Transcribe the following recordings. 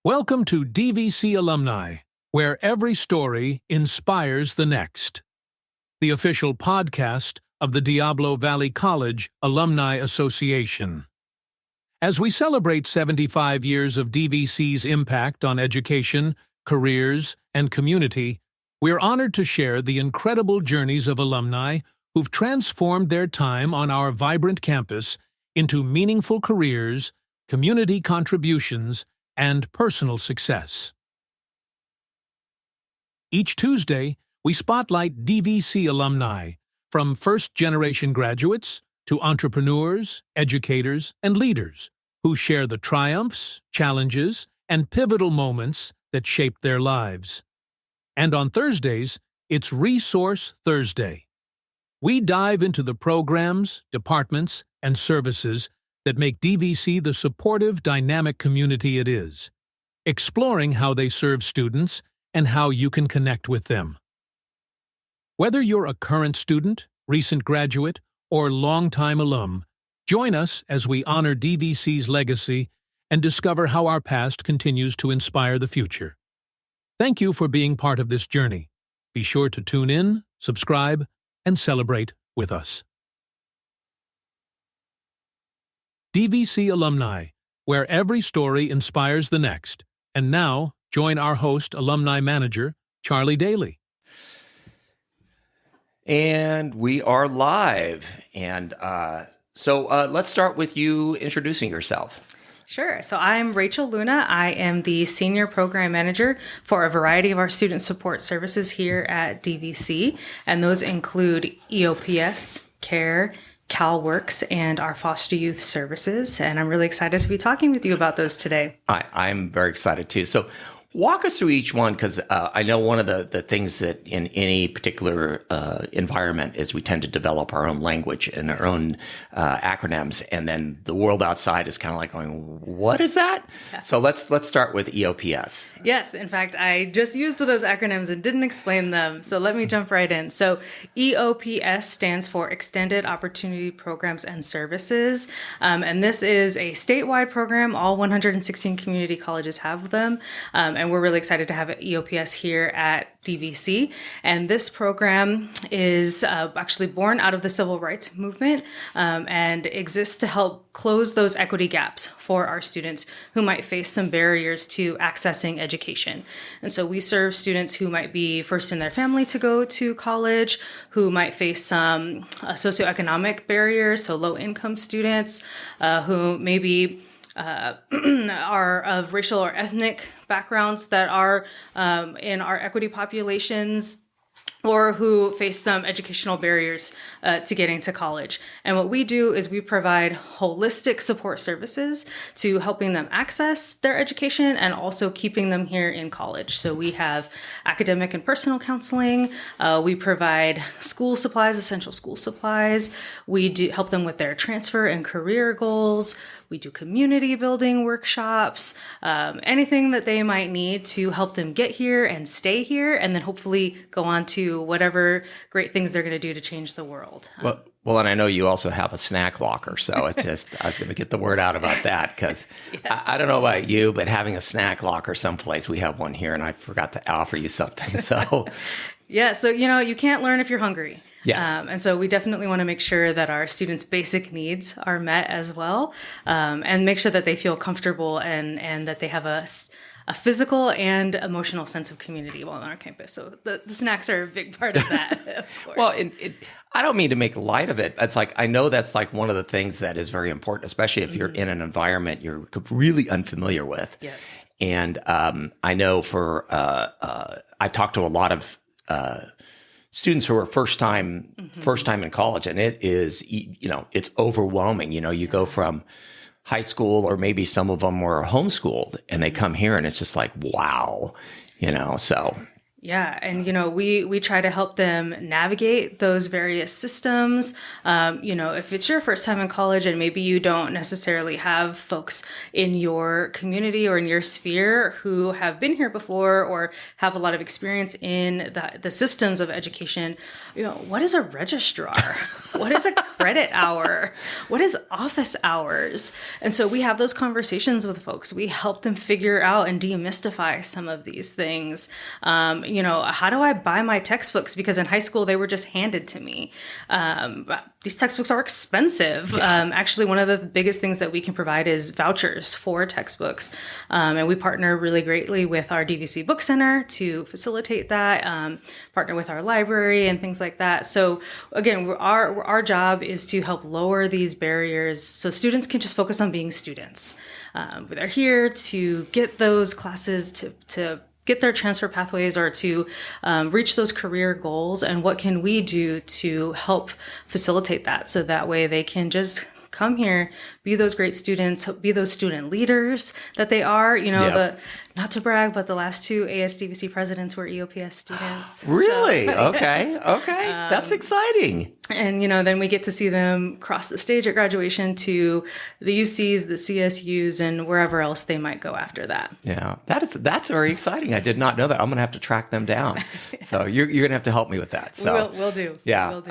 Welcome to DVC Alumni, where every story inspires the next. The official podcast of the Diablo Valley College Alumni Association. As we celebrate 75 years of DVC's impact on education, careers, and community, we're honored to share the incredible journeys of alumni who've transformed their time on our vibrant campus into meaningful careers, community contributions, and personal success. Each Tuesday, we spotlight DVC alumni, from first-generation graduates to entrepreneurs, educators, and leaders who share the triumphs, challenges, and pivotal moments that shaped their lives. And on Thursdays, it's Resource Thursday. We dive into the programs, departments, and services that make DVC the supportive, dynamic community it is, exploring how they serve students and how you can connect with them. Whether you're a current student, recent graduate, or longtime alum, join us as we honor DVC's legacy and discover how our past continues to inspire the future. Thank you for being part of this journey. Be sure to tune in, subscribe, and celebrate with us. DVC Alumni, where every story inspires the next. And now, join our host, Alumni Manager, Charlie Daly. And we are live. And so let's start with you introducing yourself. Sure. So I'm Rachel Luna. I am the Senior Program Manager for a variety of our student support services here at DVC. And those include EOPS, CARE, CalWORKs, and our foster youth services. And I'm really excited to be talking with you about those today. I'm very excited too. So walk us through each one, because I know one of the things that in any particular environment is we tend to develop our own language and our own acronyms, and then the world outside is kind of like going, what is that? Yeah. So let's start with EOPS. Yes, in fact, I just used those acronyms and didn't explain them, so let me jump right in. So EOPS stands for Extended Opportunity Programs and Services, and this is a statewide program. All 116 community colleges have them. And we're really excited to have EOPS here at DVC. And this program is actually born out of the civil rights movement and exists to help close those equity gaps for our students who might face some barriers to accessing education. And so we serve students who might be first in their family to go to college, who might face some socioeconomic barriers, so low-income students who maybe are of racial or ethnic backgrounds that are in our equity populations, or who face some educational barriers to getting to college. And what we do is we provide holistic support services to helping them access their education and also keeping them here in college. So we have academic and personal counseling. We provide school supplies, essential school supplies. We do help them with their transfer and career goals. We do community building workshops, anything that they might need to help them get here and stay here, and then hopefully go on to whatever great things they're going to do to change the world. Well, and I know you also have a snack locker, so it's just, I was going to get the word out about that, because yes. I don't know about you, but having a snack locker someplace, we have one here, and I forgot to offer you something, so. Yeah, so, you can't learn if you're hungry. Yes. And so we definitely want to make sure that our students' basic needs are met as well, and make sure that they feel comfortable and that they have a physical and emotional sense of community while on our campus. So the snacks are a big part of that, of course. Well, I don't mean to make light of it. It's like, I know that's like one of the things that is very important, especially if you're in an environment you're really unfamiliar with. Yes. And I know I talked to a lot of students who are first time in college, and it is, it's overwhelming. You go from high school, or maybe some of them were homeschooled, and they come here and it's just like, wow, so. Yeah, and we try to help them navigate those various systems. If it's your first time in college and maybe you don't necessarily have folks in your community or in your sphere who have been here before or have a lot of experience in the systems of education, what is a registrar? What is a credit hour? What is office hours? And so we have those conversations with folks. We help them figure out and demystify some of these things. How do I buy my textbooks? Because in high school, they were just handed to me. These textbooks are expensive. Yeah. Actually, one of the biggest things that we can provide is vouchers for textbooks. And we partner really greatly with our DVC Book Center to facilitate that, partner with our library and things like that. So again, our job is to help lower these barriers so students can just focus on being students. They're here to get those classes to get their transfer pathways or to reach those career goals, and what can we do to help facilitate that so that way they can just come here, be those great students, be those student leaders that they are. Not to brag, but the last 2 ASDVC presidents were EOPS students. Really? So, okay. yes. Okay. That's exciting. And, then we get to see them cross the stage at graduation to the UCs, the CSUs, and wherever else they might go after that. Yeah, that's very exciting. I did not know that. I'm going to have to track them down. Yes. So you're going to have to help me with that. So we'll do. Yeah. We'll do.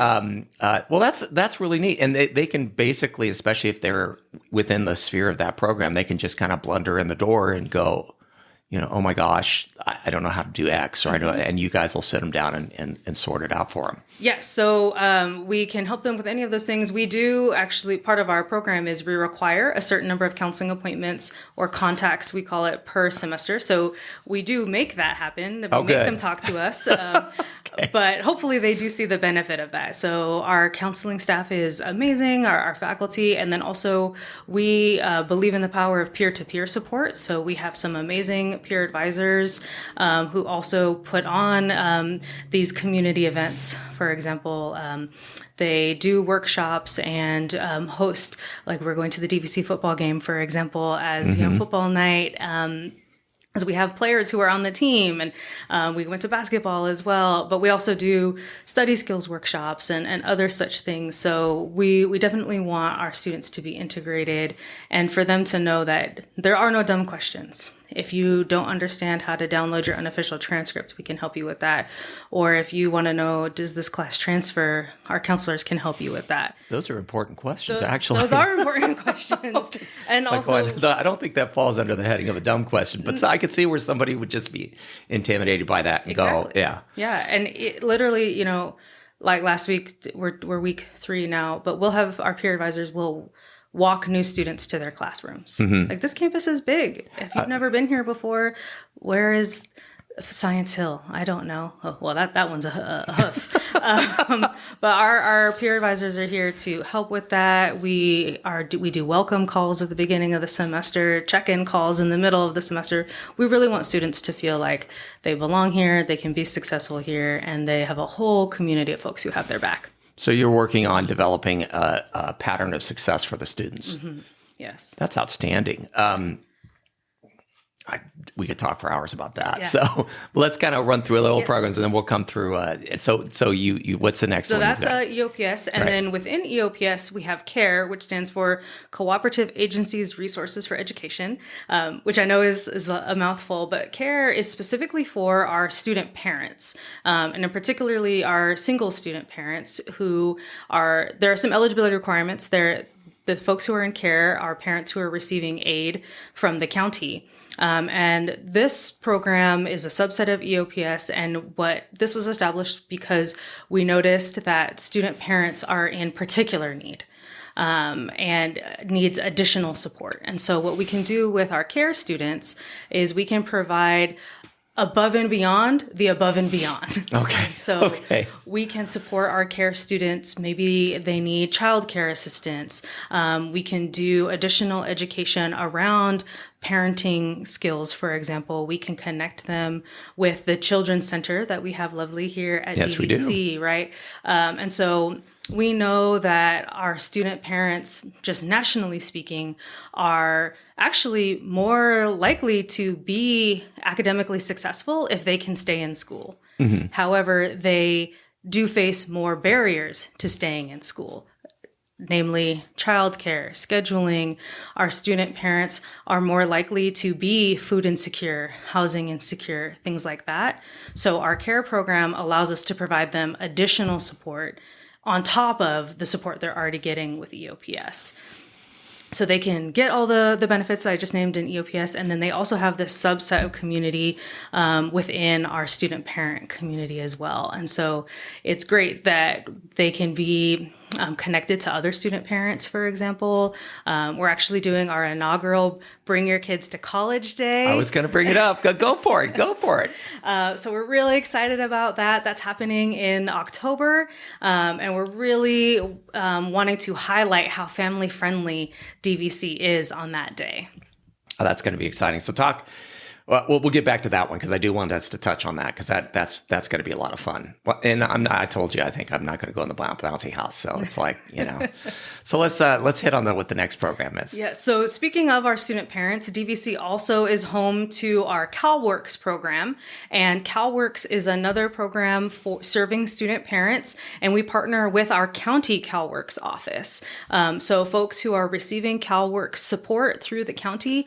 Well, that's really neat. And they can basically, especially if they're within the sphere of that program, they can just kind of blunder in the door and go, oh my gosh, I don't know how to do X, or I know, and you guys will sit them down and sort it out for them. Yes. So we can help them with any of those things. We do actually, part of our program is we require a certain number of counseling appointments or contacts, we call it, per semester. So we do make that happen. We make them talk to us. Okay. But hopefully they do see the benefit of that. So our counseling staff is amazing, our faculty, and then also we believe in the power of peer-to-peer support. So we have some amazing peer advisors who also put on these community events. For example, they do workshops and host, like we're going to the DVC football game, for example, as football night. As we have players who are on the team, and we went to basketball as well, but we also do study skills workshops and other such things. So we definitely want our students to be integrated and for them to know that there are no dumb questions. If you don't understand how to download your unofficial transcript, we can help you with that. Or if you want to know, does this class transfer, our counselors can help you with that. Those are important questions, actually. Those are important questions. And also, I don't think that falls under the heading of a dumb question, but I could see where somebody would just be intimidated by that and go, yeah. Yeah. And it literally, like last week, we're week 3 now, but we'll have our peer advisors will walk new students to their classrooms. Like, this campus is big. If you've never been here before, where is Science Hill? I don't know. Oh, well, that one's a hoof. But our peer advisors are here to help with that. We do welcome calls at the beginning of the semester, check-in calls in the middle of the semester. We really want students to feel like they belong here, they can be successful here, and they have a whole community of folks who have their back. So you're working on developing a pattern of success for the students. Yes. That's outstanding. We could talk for hours about that. Yeah. So let's kind of run through a little programs, and then we'll come through. So you what's the next one? So that's EOPS. And then within EOPS, we have CARE, which stands for Cooperative Agencies Resources for Education, which I know is a mouthful, but CARE is specifically for our student parents, and in particularly our single student parents there are some eligibility requirements. The folks who are in CARE are parents who are receiving aid from the county. And this program is a subset of EOPS, and this was established because we noticed that student parents are in particular need and needs additional support. And so what we can do with our CARE students is we can provide above and beyond the above and beyond. Okay. So we can support our CARE students. Maybe they need childcare assistance. We can do additional education around parenting skills, for example, we can connect them with the Children's Center that we have lovely here at Yes, DVC, right? And so we know that our student parents, just nationally speaking, are actually more likely to be academically successful if they can stay in school. However, they do face more barriers to staying in school, namely childcare, scheduling. Our student parents are more likely to be food insecure, housing insecure, things like that. So our care program allows us to provide them additional support on top of the support they're already getting with EOPS. So they can get all the benefits that I just named in EOPS, and then they also have this subset of community within our student parent community as well. And so it's great that they can be connected to other student parents, for example. We're actually doing our inaugural Bring Your Kids to College Day. I was going to bring it up. Go for it. Go for it. So we're really excited about that. That's happening in October. And we're really wanting to highlight how family-friendly DVC is on that day. Oh, that's going to be exciting. So we'll get back to that one because I do want us to touch on that because that's going to be a lot of fun. And I told you I think I'm not going to go in the bouncy house, so it's like So let's hit on what the next program is. Yeah. So speaking of our student parents, DVC also is home to our CalWORKs program, and CalWORKs is another program for serving student parents, and we partner with our county CalWORKs office. So folks who are receiving CalWORKs support through the county,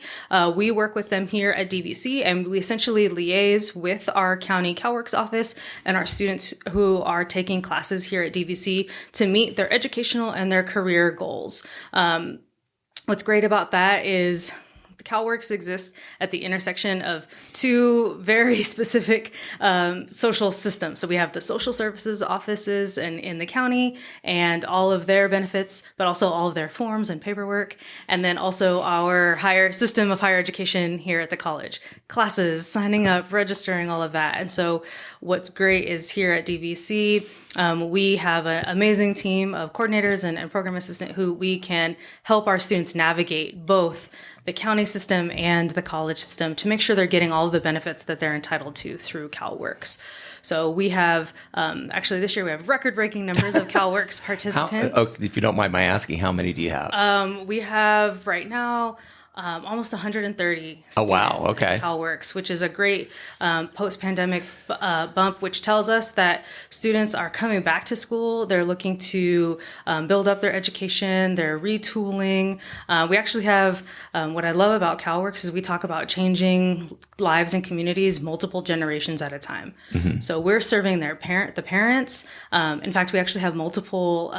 we work with them here at DVC. And we essentially liaise with our county CalWORKs office and our students who are taking classes here at DVC to meet their educational and their career goals. What's great about that is the CalWORKs exists at the intersection of two very specific social systems. So we have the social services offices in the county and all of their benefits, but also all of their forms and paperwork. And then also our system of higher education here at the college, classes, signing up, registering, all of that. And so what's great is here at DVC, we have an amazing team of coordinators and program assistant who we can help our students navigate both the county system and the college system to make sure they're getting all of the benefits that they're entitled to through CalWORKs. So we have, actually this year we have record-breaking numbers of CalWORKs participants. If you don't mind my asking, how many do you have? We have right now almost 130 students Okay. at CalWORKs, which is a great post-pandemic bump, which tells us that students are coming back to school. They're looking to build up their education. They're retooling. We actually have, what I love about CalWORKs is we talk about changing lives and communities multiple generations at a time. Mm-hmm. So we're serving the parents. In fact, we actually have multiple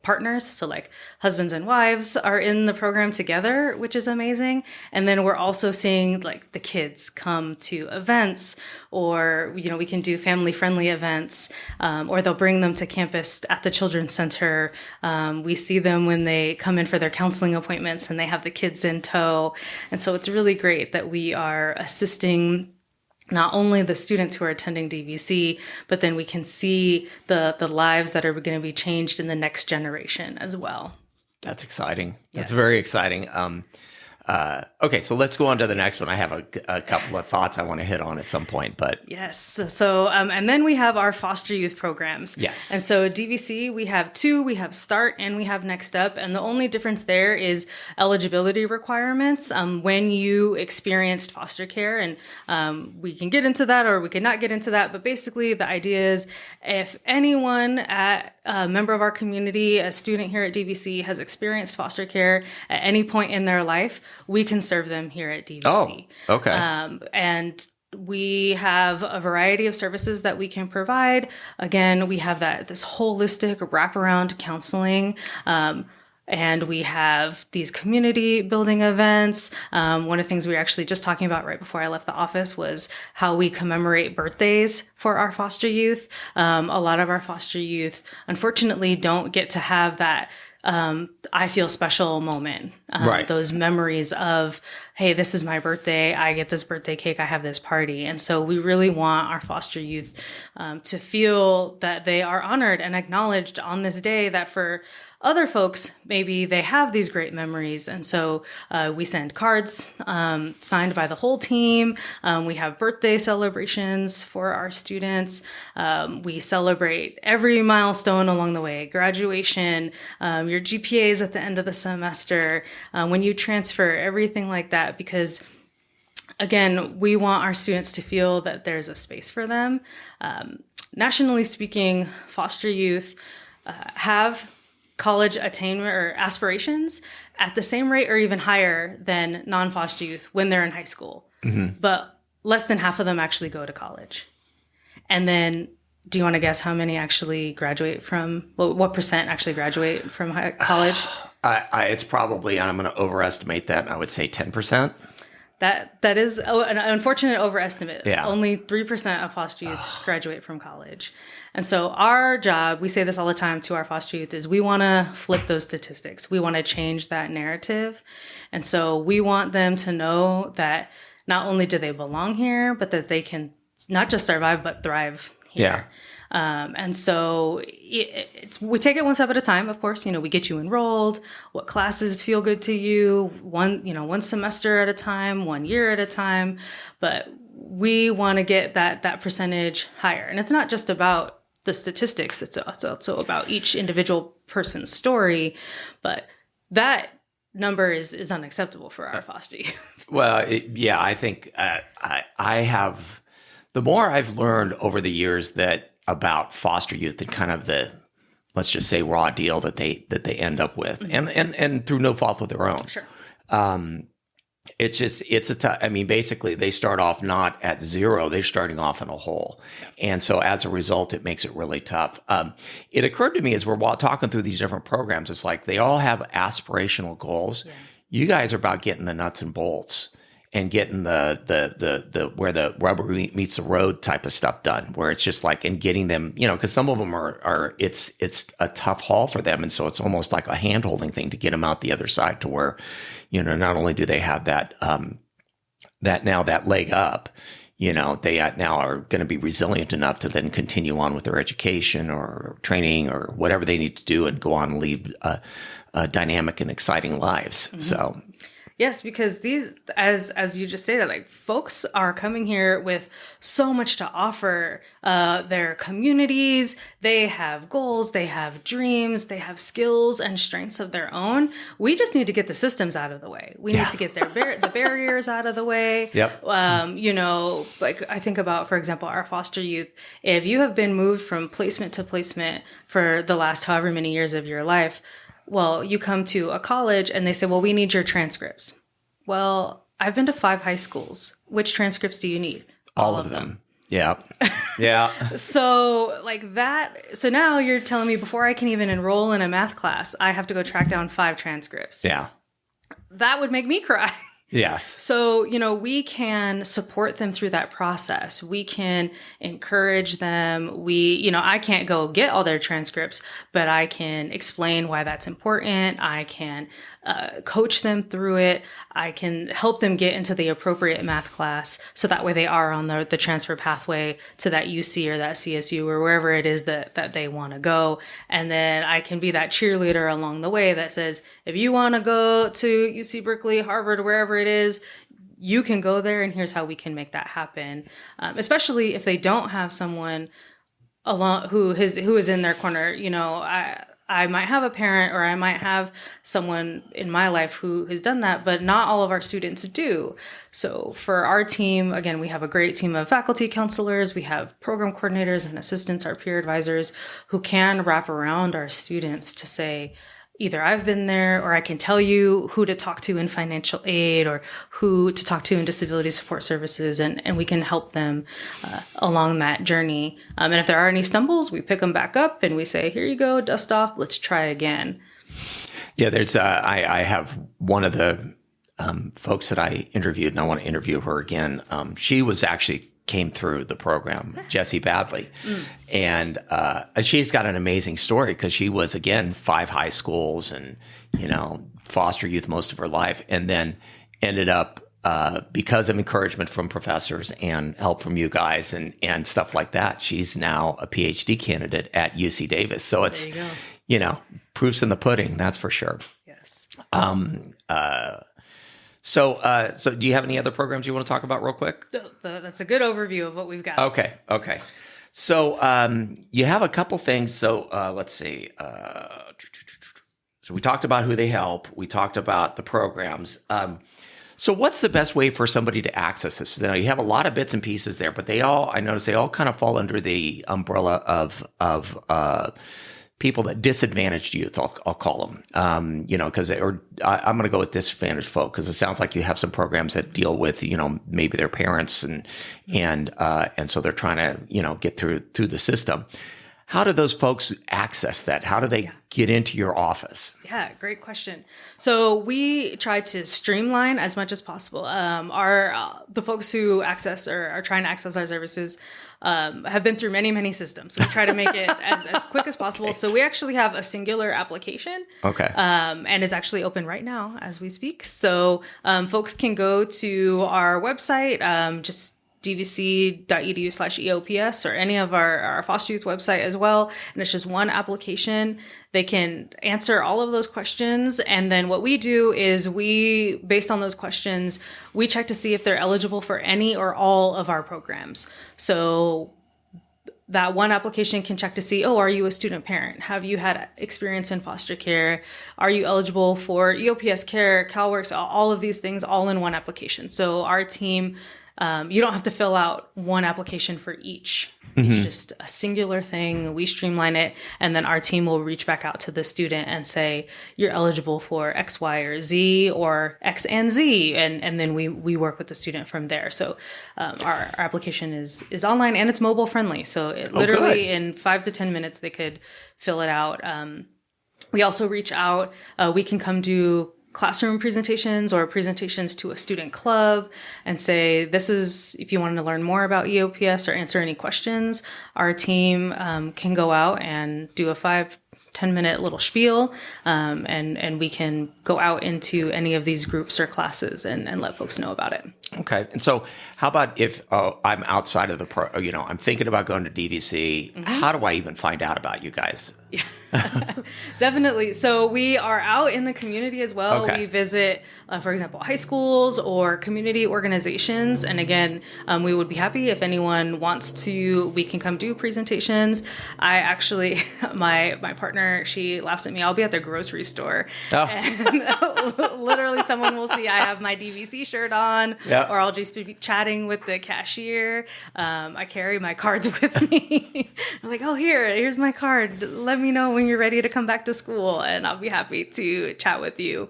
partners. So like husbands and wives are in the program together, which is amazing. And then we're also seeing like the kids come to events, or, we can do family friendly events, or they'll bring them to campus at the Children's Center. We see them when they come in for their counseling appointments and they have the kids in tow. And so it's really great that we are assisting not only the students who are attending DVC, but then we can see the lives that are going to be changed in the next generation as well. That's exciting. That's Yes. very exciting. Okay, so let's go on to the next one. I have a couple of thoughts I want to hit on at some point, but Yes. So, and then we have our foster youth programs. Yes. And so DVC, we have two, we have START and we have NextUp. And the only difference there is eligibility requirements when you experienced foster care. And we can get into that or we can not get into that. But basically the idea is if anyone a member of our community, a student here at DVC has experienced foster care at any point in their life, we can serve them here at DVC. Oh, okay. And we have a variety of services that we can provide. Again, we have this holistic wraparound counseling. And we have these community building events. One of the things we were actually just talking about right before I left the office was how we commemorate birthdays for our foster youth. A lot of our foster youth, unfortunately, don't get to have that I feel special moment. Right. Those memories of, hey, this is my birthday. I get this birthday cake. I have this party. And so we really want our foster youth to feel that they are honored and acknowledged on this day, that for other folks, maybe they have these great memories. And so we send cards signed by the whole team. We have birthday celebrations for our students. We celebrate every milestone along the way: graduation, your GPAs at the end of the semester, when you transfer, everything like that. Because again, we want our students to feel that there's a space for them. Nationally speaking, foster youth have college attainment or aspirations at the same rate or even higher than non-foster youth when they're in high school. But less than half of them actually go to college. And then, do you want to guess how many actually graduate from, what percent actually graduate from college? It's probably, I'm going to overestimate that. I would say 10%. That is an unfortunate overestimate. Yeah. Only 3% of foster youth graduate from college. And so our job, we say this all the time to our foster youth, is we want to flip those statistics. We want to change that narrative. And so we want them to know that not only do they belong here, but that they can not just survive, but thrive here. Yeah. And so we take it one step at a time. Of course, we get you enrolled, what classes feel good to you, one semester at a time, 1 year at a time. But we want to get that percentage higher. And it's not just about the statistics. It's also about each individual person's story. But that number is unacceptable for our foster youth. Well, I think I have, the more I've learned over the years about foster youth and kind of the, let's just say, raw deal that they end up with, and through no fault of their own. Sure. Basically they start off not at zero, they're starting off in a hole. And so as a result, it makes it really tough. It occurred to me as we're talking through these different programs, it's like they all have aspirational goals. Yeah. You guys are about getting the nuts and bolts and getting the where the rubber meets the road type of stuff done, where it's just like, and getting them, because some of them are it's a tough haul for them. And so it's almost like a hand holding thing to get them out the other side, to where, not only do they have that leg up, they now are going to be resilient enough to then continue on with their education or training or whatever they need to do and go on and lead dynamic and exciting lives. Mm-hmm. So. Yes, because these, as you just stated, like, folks are coming here with so much to offer their communities. They have goals, they have dreams, they have skills and strengths of their own. We just need to get the systems out of the way. We need to get the barriers out of the way. Yep. Like I think about, for example, our foster youth. If you have been moved from placement to placement for the last however many years of your life, well, you come to a college and they say, well, we need your transcripts. Well, I've been to 5 high schools. Which transcripts do you need? All of them. Yeah. Yeah. So like that. So now you're telling me before I can even enroll in a math class, I have to go track down 5 transcripts. Yeah. That would make me cry. Yes. So, we can support them through that process. We can encourage them. I can't go get all their transcripts, but I can explain why that's important. I can coach them through it. I can help them get into the appropriate math class, so that way they are on the transfer pathway to that UC or that CSU or wherever it is that they want to go. And then I can be that cheerleader along the way that says, if you want to go to UC Berkeley, Harvard, wherever it is, you can go there, and here's how we can make that happen. Especially if they don't have someone along who is in their corner. I might have a parent, or I might have someone in my life who has done that, but not all of our students do. So for our team, again, we have a great team of faculty counselors. We have program coordinators and assistants, our peer advisors, who can wrap around our students to say, either I've been there, or I can tell you who to talk to in financial aid, or who to talk to in disability support services, and we can help them along that journey. And if there are any stumbles, we pick them back up and we say, here you go, dust off, let's try again. Yeah, there's I have one of the folks that I interviewed, and I want to interview her again. She was actually came through the program, Jessie Badley. And she's got an amazing story because she was, again, 5 high schools and, foster youth most of her life, and then ended up, because of encouragement from professors and help from you guys and stuff like that, she's now a PhD candidate at UC Davis. So it's, proof's in the pudding, that's for sure. Yes. So do you have any other programs you want to talk about real quick? That's a good overview of what we've got. Okay. So you have a couple things. So let's see. So we talked about who they help. We talked about the programs. So what's the best way for somebody to access this? Now, you have a lot of bits and pieces there, but I notice they all kind of fall under the umbrella of people that disadvantaged youth, I'll call them, because I'm going to go with disadvantaged folk because it sounds like you have some programs that deal with, maybe their parents and so they're trying to, get through the system. How do those folks access that? How do they get into your office? Yeah, great question. So we try to streamline as much as possible. The folks who access or are trying to access our services have been through many, many systems. We try to make it as quick as possible. Okay. So we actually have a singular application. Okay. And it's actually open right now as we speak. So folks can go to our website, just dvc.edu/EOPS or any of our foster youth website as well. And it's just one application. They can answer all of those questions. And then what we do is based on those questions, we check to see if they're eligible for any or all of our programs. So that one application can check to see, are you a student parent? Have you had experience in foster care? Are you eligible for EOPS care, CalWORKs, all of these things all in one application. So our team, you don't have to fill out one application for each. Mm-hmm. It's just a singular thing. We streamline it, and then our team will reach back out to the student and say, you're eligible for X, Y, or Z, or X and Z, and then we work with the student from there. So our application is online and it's mobile friendly. So literally in 5 to 10 minutes, they could fill it out. We also reach out. We can come do classroom presentations or presentations to a student club and say, this is, if you wanted to learn more about EOPS or answer any questions, our team can go out and do a 5-10 minute little spiel, and we can go out into any of these groups or classes and let folks know about it. Okay. And so how about if I'm outside of I'm thinking about going to DVC, mm-hmm. How do I even find out about you guys? Yeah. Definitely. So we are out in the community as well. Okay. We visit, for example, high schools or community organizations. And again, we would be happy if anyone wants to, we can come do presentations. I actually, my partner, she laughs at me. I'll be at the grocery store and literally someone will see I have my DVC shirt on, or I'll just be chatting with the cashier. I carry my cards with me. I'm like, here's my card. Let me know when you're ready to come back to school, and I'll be happy to chat with you.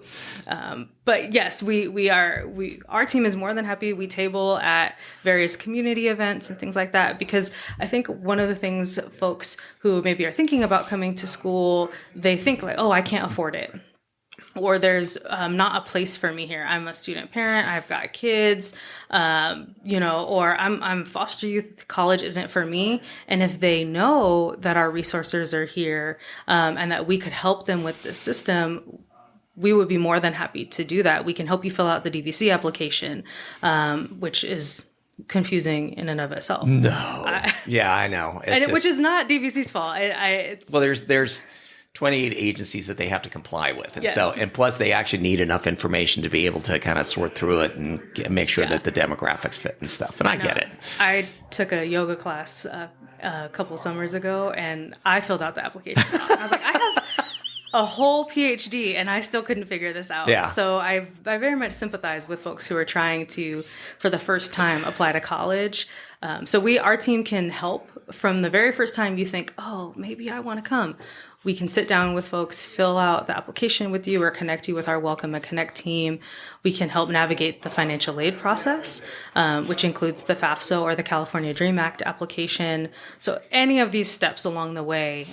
But yes, our team is more than happy. We table at various community events and things like that, because I think one of the things folks who maybe are thinking about coming to school, they think like, I can't afford it. Or there's not a place for me here. I'm a student parent. I've got kids, or I'm foster youth. College isn't for me. And if they know that our resources are here and that we could help them with the system, we would be more than happy to do that. We can help you fill out the DVC application, which is confusing in and of itself. No. I know. Which is not DVC's fault. There's 28 agencies that they have to comply with. And yes. and plus they actually need enough information to be able to kind of sort through it and make sure that the demographics fit and stuff. And I get it. I took a yoga class a couple summers ago and I filled out the application. I was like, I have a whole PhD and I still couldn't figure this out. Yeah. So I very much sympathize with folks who are trying to, for the first time, apply to college. So our team can help from the very first time you think, maybe I want to come. We can sit down with folks, fill out the application with you, or connect you with our Welcome and Connect team. We can help navigate the financial aid process, which includes the FAFSA or the California Dream Act application. So any of these steps along the way,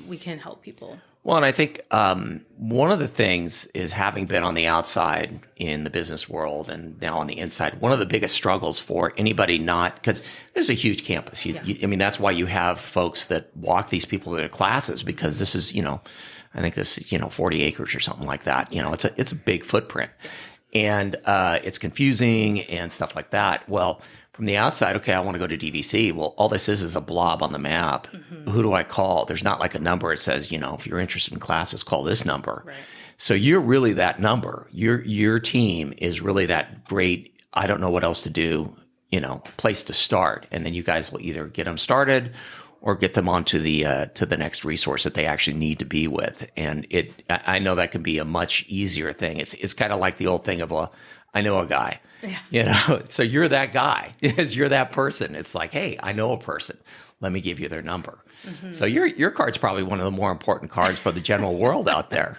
we can help people. Well, and I think one of the things is, having been on the outside in the business world and now on the inside, one of the biggest struggles for anybody not, because there's a huge campus. I mean, that's why you have folks that walk these people to their classes, because this is, I think this is, 40 acres or something like that. It's a big footprint. Yes. And it's confusing and stuff like that. Well, from the outside, okay, I want to go to DVC. Well, all this is a blob on the map. Mm-hmm. Who do I call? There's not like a number. It says, if you're interested in classes, call this number. Right. So you're really that number. Your team is really that great, I don't know what else to do, place to start. And then you guys will either get them started or get them onto to the next resource that they actually need to be with. And I know that can be a much easier thing. It's kind of like the old thing of I know a guy. Yeah. So you're that guy, because you're that person. It's like, hey, I know a person. Let me give you their number. Mm-hmm. So your card's probably one of the more important cards for the general world out there.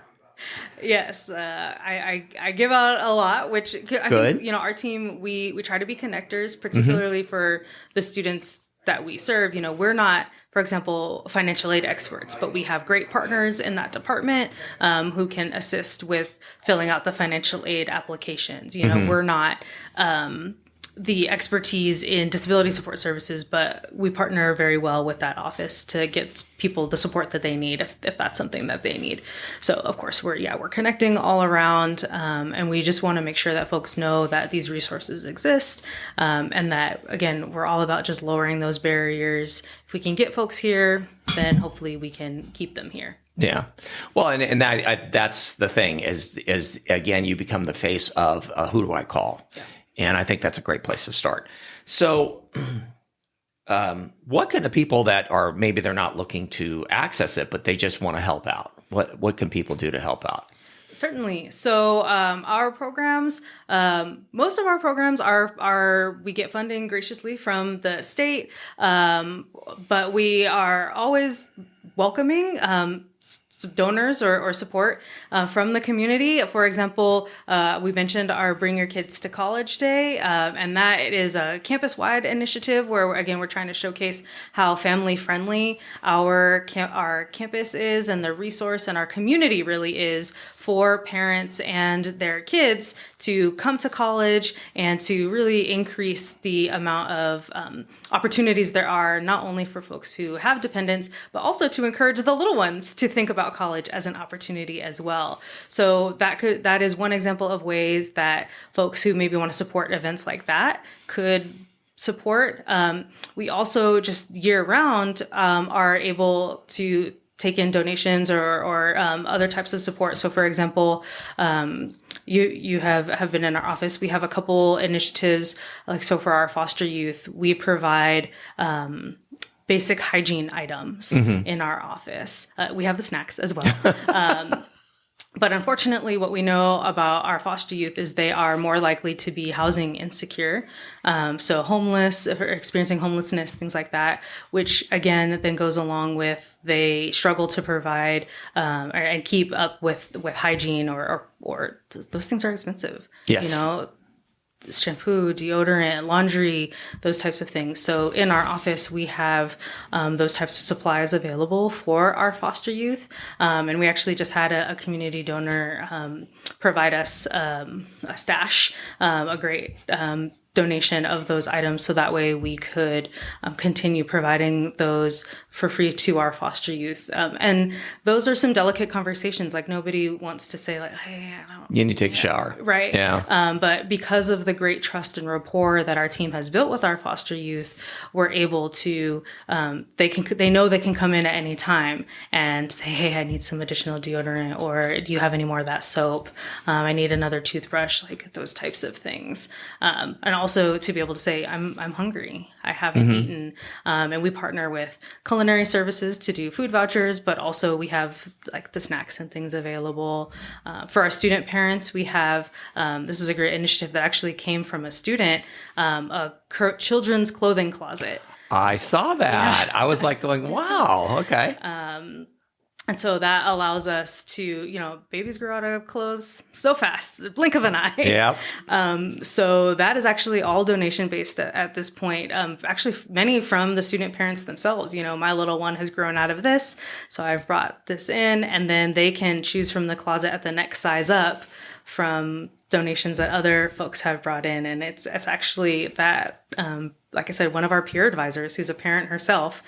Yes, I give out a lot, which I think, our team, we try to be connectors, particularly for the students that we serve. We're not, for example, financial aid experts, but we have great partners in that department who can assist with filling out the financial aid applications. We're not the expertise in disability support services, but we partner very well with that office to get people the support that they need if that's something that they need. So of course we're connecting all around, and we just want to make sure that folks know that these resources exist, and that, again, we're all about just lowering those barriers. If we can get folks here, then hopefully we can keep them here. Yeah. Well, and that's the thing is again, you become the face of who do I call? Yeah. And I think that's a great place to start. So what can the people that are, maybe they're not looking to access it, but they just want to help out? What can people do to help out? Certainly. So our programs, most of our programs are we get funding graciously from the state, but we are always welcoming donors or support from the community. For example, we mentioned our Bring Your Kids to College Day, and that is a campus-wide initiative where, again, we're trying to showcase how family-friendly our campus is, and the resource and our community really is for parents and their kids to come to college and to really increase the amount of opportunities there are, not only for folks who have dependents, but also to encourage the little ones to think about college as an opportunity as well. So that is one example of ways that folks who maybe want to support events like that could support. We also just year round are able to take in donations or other types of support. So for example, you have been in our office. We have a couple initiatives, so for our foster youth, we provide basic hygiene items in our office. We have the snacks as well. But unfortunately, what we know about our foster youth is they are more likely to be housing insecure. So homeless, or experiencing homelessness, things like that, which again, then goes along with they struggle to provide and keep up with hygiene or those things are expensive. Yes. Shampoo, deodorant, laundry, those types of things. So in our office, we have those types of supplies available for our foster youth. And we actually just had a community donor provide us a stash, a great donation of those items, so that way we could continue providing those for free to our foster youth. And those are some delicate conversations. Like, nobody wants to say, like, hey, I don't... You need to take a shower. Right. Yeah. But because of the great trust and rapport that our team has built with our foster youth, we're able to, they know they can come in at any time and say, hey, I need some additional deodorant, or do you have any more of that soap? I need another toothbrush, like those types of things. And also to be able to say, I'm hungry, I haven't eaten. And we partner with culinary services to do food vouchers, but also we have like the snacks and things available. For our student parents, we have, this is a great initiative that actually came from a student, a children's clothing closet. I saw that. Yeah. I was like going, wow, okay. And so that allows us to, babies grow out of clothes so fast, the blink of an eye. Yep. So that is actually all donation based at this point. Actually, many from the student parents themselves. My little one has grown out of this, so I've brought this in, and then they can choose from the closet at the next size up from donations that other folks have brought in. And it's actually that, like I said, one of our peer advisors, who's a parent herself,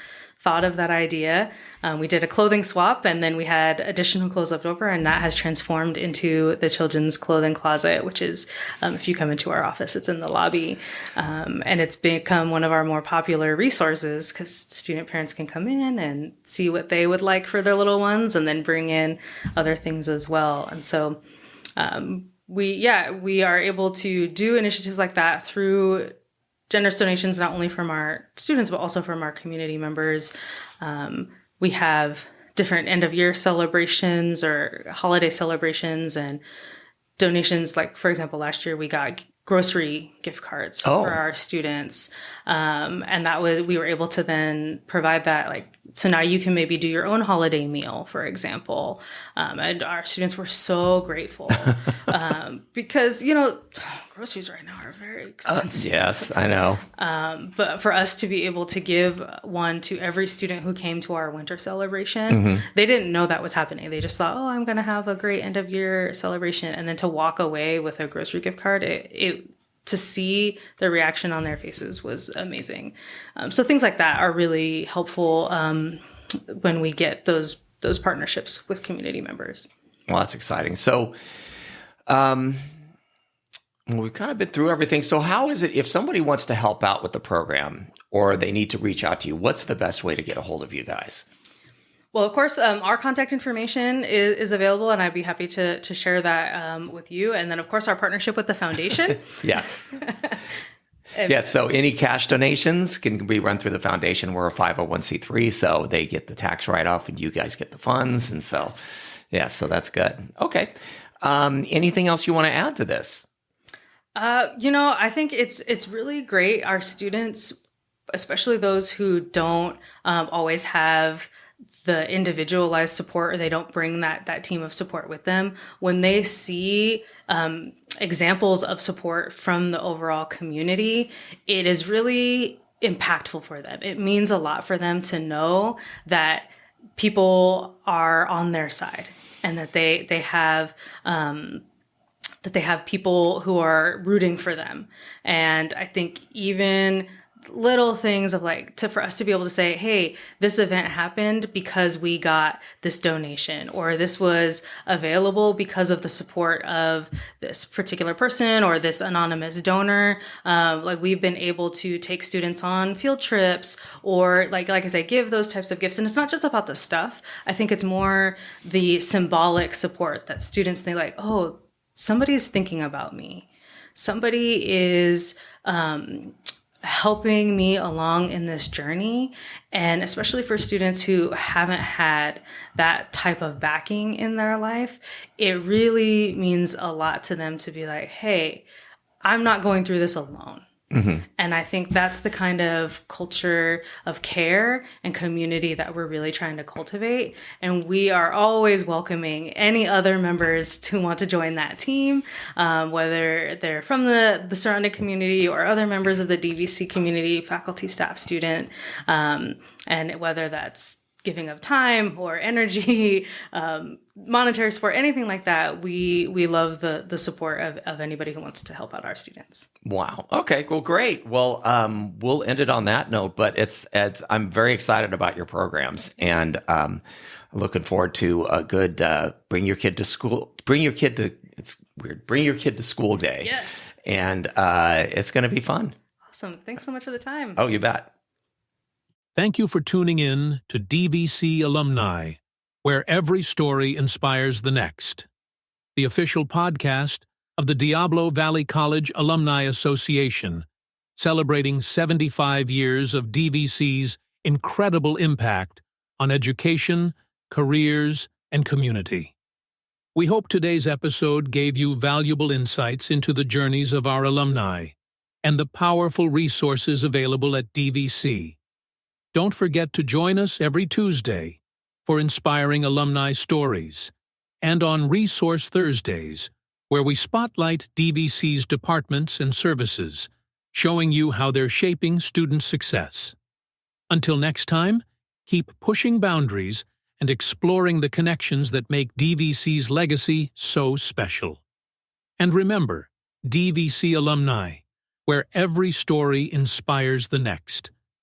thought of that idea. We did a clothing swap, and then we had additional clothes left over, and that has transformed into the children's clothing closet, which is, if you come into our office, it's in the lobby. And it's become one of our more popular resources because student parents can come in and see what they would like for their little ones and then bring in other things as well. And so we are able to do initiatives like that through generous donations, not only from our students, but also from our community members. We have different end of year celebrations or holiday celebrations and donations. Like, for example, last year we got grocery gift cards for our students. And we were able to then provide that, so now you can maybe do your own holiday meal, for example. And our students were so grateful because, groceries right now are very expensive. Yes, I know. But for us to be able to give one to every student who came to our winter celebration, they didn't know that was happening. They just thought, I'm going to have a great end of year celebration. And then to walk away with a grocery gift card, to see the reaction on their faces was amazing. So things like that are really helpful when we get those partnerships with community members. Well, that's exciting. So we've kind of been through everything. So how is it if somebody wants to help out with the program or they need to reach out to you? What's the best way to get a hold of you guys? Well, of course, our contact information is available, and I'd be happy to share that with you. And then, of course, our partnership with the foundation. Yes. So any cash donations can be run through the foundation. We're a 501c3, so they get the tax write-off and you guys get the funds. And so, so that's good. Okay. Anything else you want to add to this? I think it's really great. Our students, especially those who don't always have the individualized support, or they don't bring that team of support with them, when they see examples of support from the overall community, it is really impactful for them. It means a lot for them to know that people are on their side and that they have people who are rooting for them. And I think even little things of for us to be able to say, hey, this event happened because we got this donation, or this was available because of the support of this particular person or this anonymous donor. We've been able to take students on field trips, or like I say, give those types of gifts. And it's not just about the stuff. I think it's more the symbolic support that students think somebody's thinking about me. Somebody is helping me along in this journey. And especially for students who haven't had that type of backing in their life, it really means a lot to them to be like, hey, I'm not going through this alone. Mm-hmm. And I think that's the kind of culture of care and community that we're really trying to cultivate. And we are always welcoming any other members who want to join that team, whether they're from the surrounding community or other members of the DVC community, faculty, staff, student, and whether that's giving of time or energy, monetary support, anything like that. We love the support of anybody who wants to help out our students. Wow. Okay. Well, great. Well, we'll end it on that note, but I'm very excited about your programs, and looking forward to a good bring your kid to school day. Yes. And it's going to be fun. Awesome. Thanks so much for the time. Oh, you bet. Thank you for tuning in to DVC Alumni, where every story inspires the next. The official podcast of the Diablo Valley College Alumni Association, celebrating 75 years of DVC's incredible impact on education, careers, and community. We hope today's episode gave you valuable insights into the journeys of our alumni and the powerful resources available at DVC. Don't forget to join us every Tuesday for inspiring alumni stories, and on Resource Thursdays, where we spotlight DVC's departments and services, showing you how they're shaping student success. Until next time, keep pushing boundaries and exploring the connections that make DVC's legacy so special. And remember, DVC alumni, where every story inspires the next.